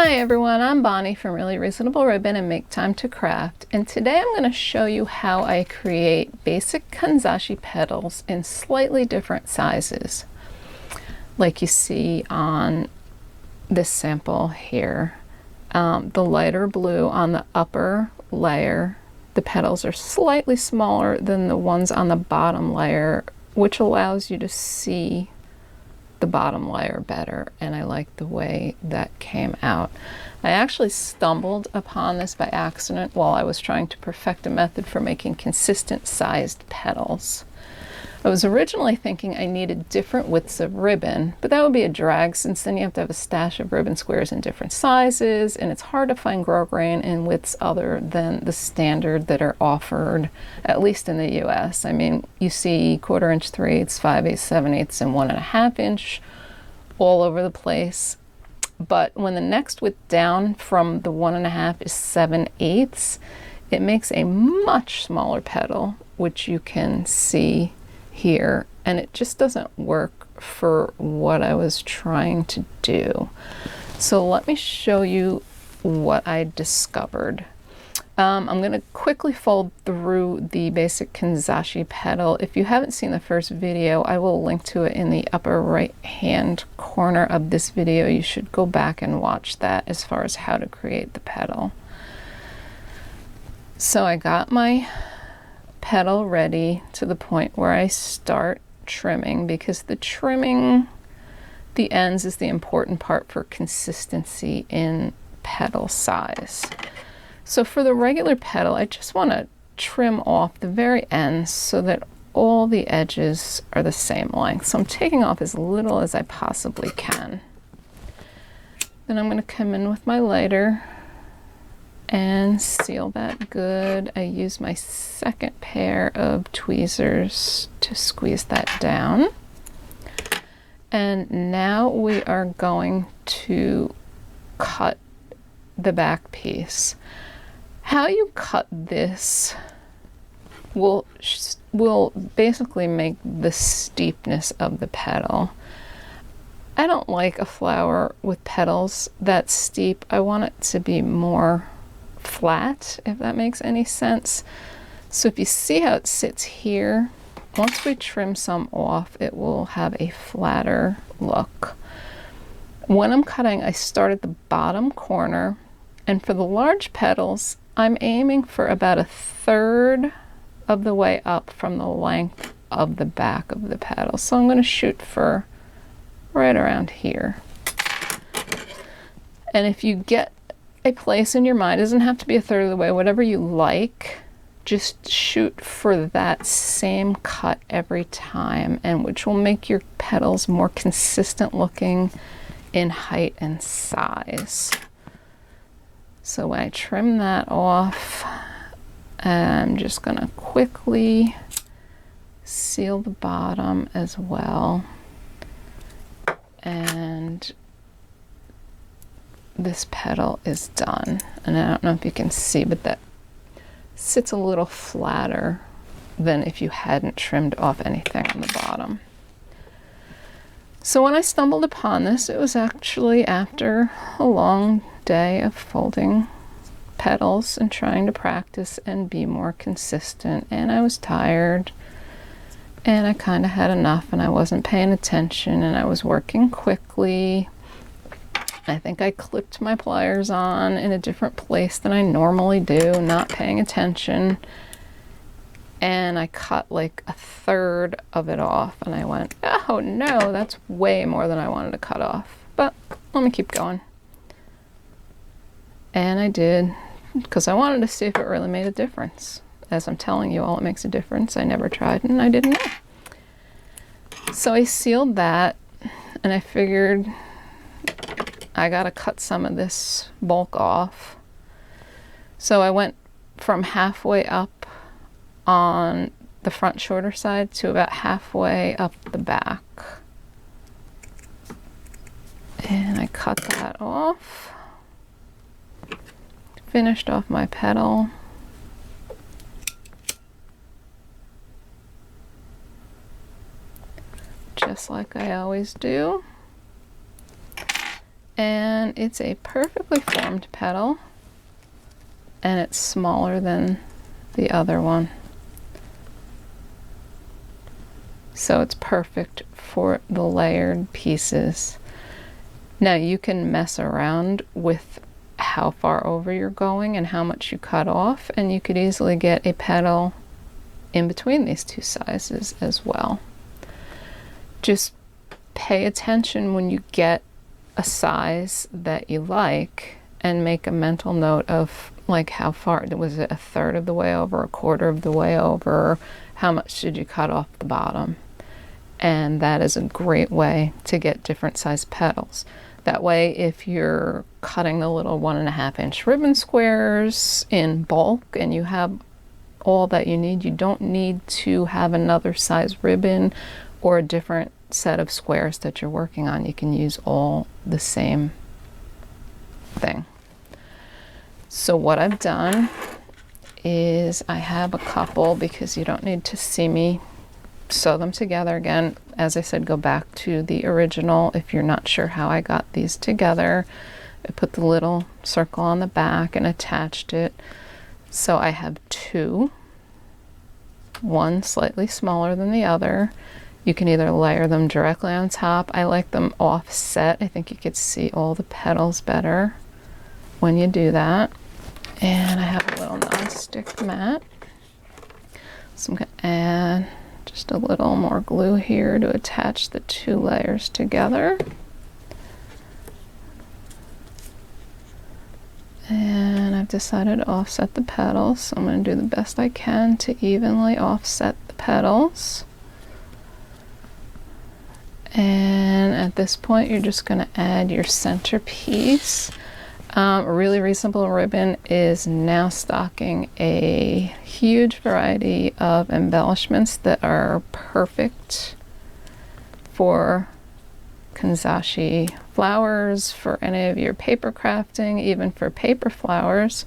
Hi everyone, I'm Bonnie from Really Reasonable Ribbon and Make Time to Craft, and today I'm going to show you how I create basic Kanzashi petals in slightly different sizes, like you see on this sample here. The lighter blue on the upper layer, the petals are slightly smaller than the ones on the bottom layer, which allows you to see the bottom layer better, and I like the way that came out. I actually stumbled upon this by accident while I was trying to perfect a method for making consistent sized petals. I was originally thinking I needed different widths of ribbon, but that would be a drag since then you have to have a stash of ribbon squares in different sizes, and it's hard to find grosgrain in widths other than the standard that are offered, at least in the US. I mean, you see 1/4 inch 3/8, 5/8, 7/8, and 1.5 inch all over the place. But when the next width down from the 1.5 is 7/8, it makes a much smaller petal, which you can see here, and it just doesn't work for what I was trying to do. So let me show you what I discovered. I'm going to quickly fold through the basic Kanzashi petal. If you haven't seen the first video, I will link to it in the upper right hand corner of this video. You should go back and watch that as far as how to create the petal. So I got my petal ready to the point where I start trimming, because the trimming the ends is the important part for consistency in petal size. So for the regular petal, I just want to trim off the very ends so that all the edges are the same length. So I'm taking off as little as I possibly can. Then I'm going to come in with my lighter and seal that good. I use my second pair of tweezers to squeeze that down. And now we are going to cut the back piece. How you cut this will basically make the steepness of the petal. I don't like a flower with petals that steep. I want it to be more flat, if that makes any sense. So if you see how it sits here, once we trim some off, it will have a flatter look. When I'm cutting, I start at the bottom corner, and for the large petals, I'm aiming for about 1/3 of the way up from the length of the back of the petal. So I'm going to shoot for right around here. And if you get a place in your mind, it doesn't have to be 1/3 of the way, whatever you like, just shoot for that same cut every time, and which will make your petals more consistent looking in height and size. So when I trim that off, I'm just going to quickly seal the bottom as well. And this petal is done. And I don't know if you can see, but that sits a little flatter than if you hadn't trimmed off anything on the bottom. So when I stumbled upon this, it was actually after a long day of folding petals and trying to practice and be more consistent, and I was tired and I kind of had enough, and I wasn't paying attention, and I was working quickly. I think I clipped my pliers on in a different place than I normally do, not paying attention, and I cut like 1/3 of it off, and I went, oh no, that's way more than I wanted to cut off, but let me keep going. And I did, because I wanted to see if it really made a difference. As I'm telling you all, it makes a difference. I never tried and I didn't know. So I sealed that, and I figured I gotta cut some of this bulk off. So I went from halfway up on the front shorter side to about halfway up the back. And I cut that off. Finished off my petal. Just like I always do. and it's a perfectly formed petal, and it's smaller than the other one. So it's perfect for the layered pieces. Now you can mess around with how far over you're going and how much you cut off, and you could easily get a petal in between these two sizes as well. Just pay attention when you get a size that you like and make a mental note of like how far, was it a third of the way over, a quarter of the way over, how much did you cut off the bottom? And that is a great way to get different size petals. That way, if you're cutting the little 1.5 inch ribbon squares in bulk and you have all that you need, you don't need to have another size ribbon or a different set of squares that you're working on. You can use all the same thing. So what I've done is I have a couple, because you don't need to see me sew them together. Again, as I said, go back to the original if you're not sure how I got these together. I put the little circle on the back and attached it. So I have two, one slightly smaller than the other. You can either layer them directly on top. I like them offset. I think you could see all the petals better when you do that. And I have a little non-stick mat. So I'm going to add just a little more glue here to attach the two layers together. And I've decided to offset the petals, so I'm going to do the best I can to evenly offset the petals. And at this point, you're just going to add your centerpiece. Really Reasonable Ribbon is now stocking a huge variety of embellishments that are perfect for Kanzashi flowers, for any of your paper crafting, even for paper flowers.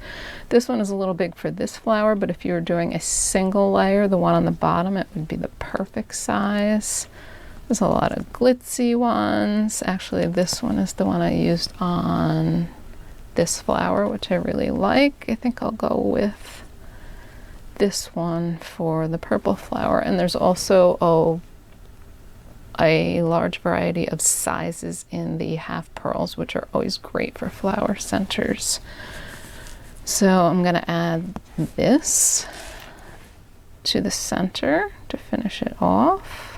This one is a little big for this flower, but if you were doing a single layer, the one on the bottom, it would be the perfect size. There's a lot of glitzy ones. Actually, this one is the one I used on this flower, which I really like. I think I'll go with this one for the purple flower. And there's also a large variety of sizes in the half pearls, which are always great for flower centers. So I'm going to add this to the center to finish it off.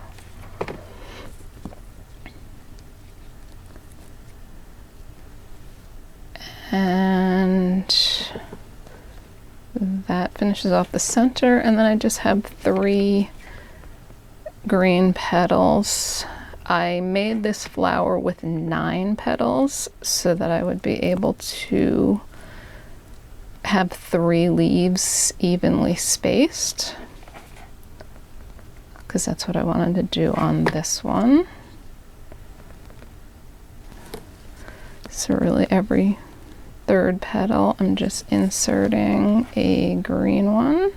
And that finishes off the center, and then I just have 3 green petals. I made this flower with 9 petals so that I would be able to have 3 leaves evenly spaced, because that's what I wanted to do on this one. So really every 3rd petal, I'm just inserting a green one.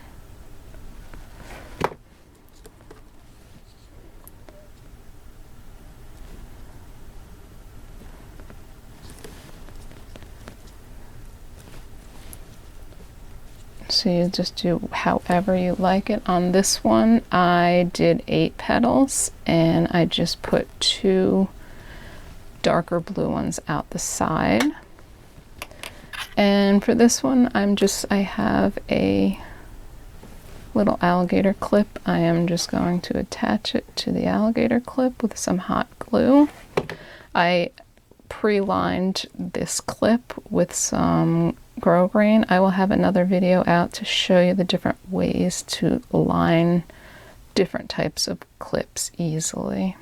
So you just do however you like it. On this one, I did 8 petals, and I just put 2 darker blue ones out the side. And for this one, I have a little alligator clip. I am just going to attach it to the alligator clip with some hot glue. I pre-lined this clip with some grosgrain. I will have another video out to show you the different ways to line different types of clips easily,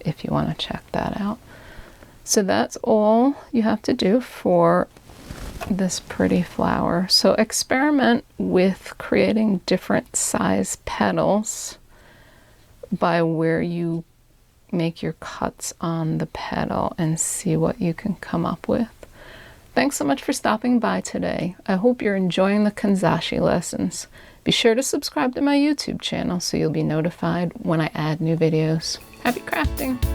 if you want to check that out. So that's all you have to do for this pretty flower. So experiment with creating different size petals by where you make your cuts on the petal and see what you can come up with. Thanks so much for stopping by today. I hope you're enjoying the Kanzashi lessons. Be sure to subscribe to my YouTube channel so you'll be notified when I add new videos. Happy crafting!